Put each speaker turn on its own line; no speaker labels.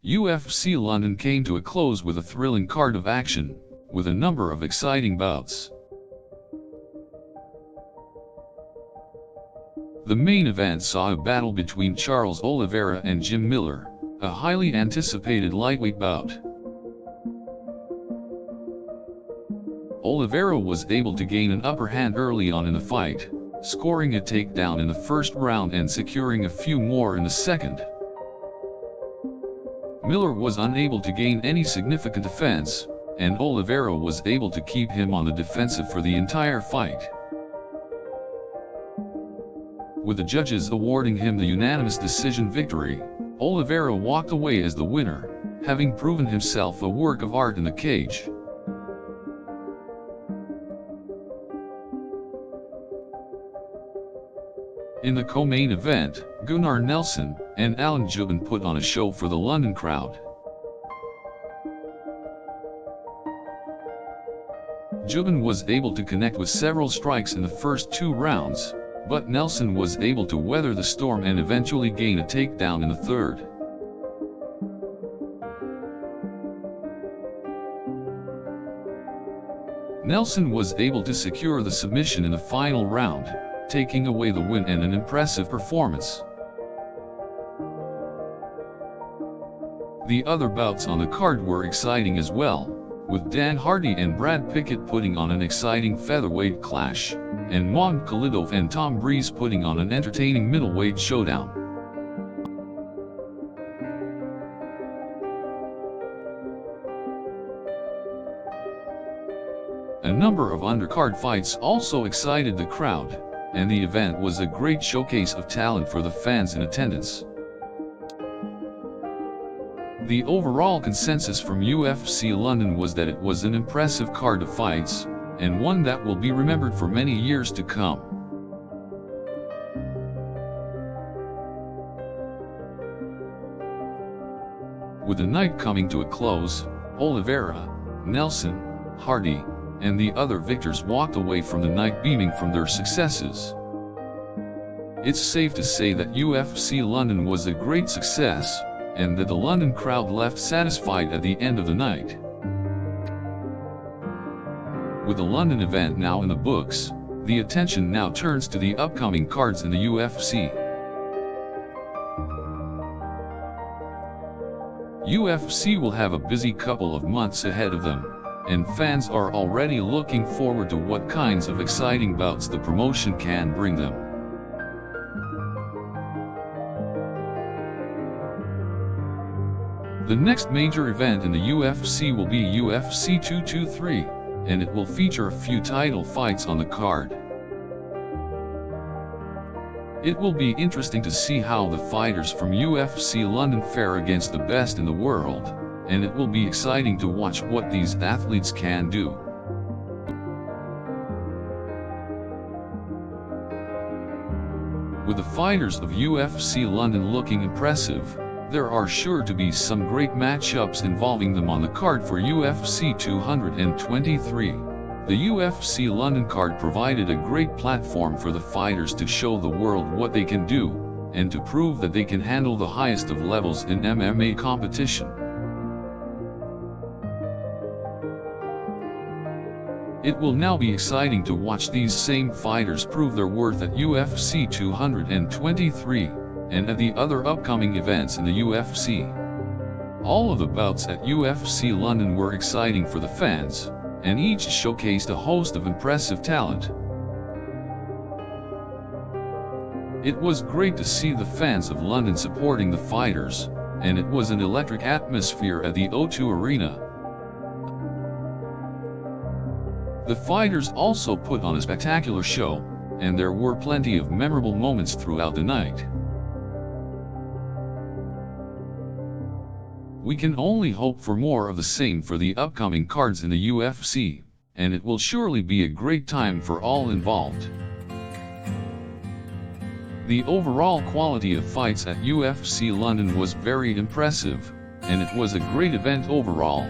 UFC London came to a close with a thrilling card of action, with a number of exciting bouts. The main event saw a battle between Charles Oliveira and Jim Miller, a highly anticipated lightweight bout. Oliveira was able to gain an upper hand early on in the fight, scoring a takedown in the first round and securing a few more in the second. Miller was unable to gain any significant offense, and Oliveira was able to keep him on the defensive for the entire fight, with the judges awarding him the unanimous decision victory. Oliveira walked away as the winner, having proven himself a work of art in the cage. In the co-main event, Gunnar Nelson and Alan Jubin put on a show for the London crowd. Jubin was able to connect with several strikes in the first 2 rounds, but Nelson was able to weather the storm and eventually gain a takedown in the third. Nelson was able to secure the submission in the final round, taking away the win and an impressive performance. The other bouts on the card were exciting as well, with Dan Hardy and Brad Pickett putting on an exciting featherweight clash, and Mon Khalidov and Tom Breeze putting on an entertaining middleweight showdown. A number of undercard fights also excited the crowd, and the event was a great showcase of talent for the fans in attendance. The overall consensus from UFC London was that it was an impressive card of fights, and one that will be remembered for many years to come. With the night coming to a close, Oliveira, Nelson, Hardy, and the other victors walked away from the night beaming from their successes. It's safe to say that UFC London was a great success, and that the London crowd left satisfied at the end of the night. With the London event now in the books, the attention now turns to the upcoming cards in the UFC. UFC will have a busy couple of months ahead of them, and fans are already looking forward to what kinds of exciting bouts the promotion can bring them. The next major event in the UFC will be UFC 223, and it will feature a few title fights on the card. It will be interesting to see how the fighters from UFC London fare against the best in the world, and it will be exciting to watch what these athletes can do. With the fighters of UFC London looking impressive, there are sure to be some great matchups involving them on the card for UFC 223. The UFC London card provided a great platform for the fighters to show the world what they can do, and to prove that they can handle the highest of levels in MMA competition. It will now be exciting to watch these same fighters prove their worth at UFC 223, and at the other upcoming events in the UFC. All of the bouts at UFC London were exciting for the fans, and each showcased a host of impressive talent. It was great to see the fans of London supporting the fighters, and it was an electric atmosphere at the O2 Arena. The fighters also put on a spectacular show, and there were plenty of memorable moments throughout the night. We can only hope for more of the same for the upcoming cards in the UFC, and it will surely be a great time for all involved. The overall quality of fights at UFC London was very impressive, and it was a great event overall.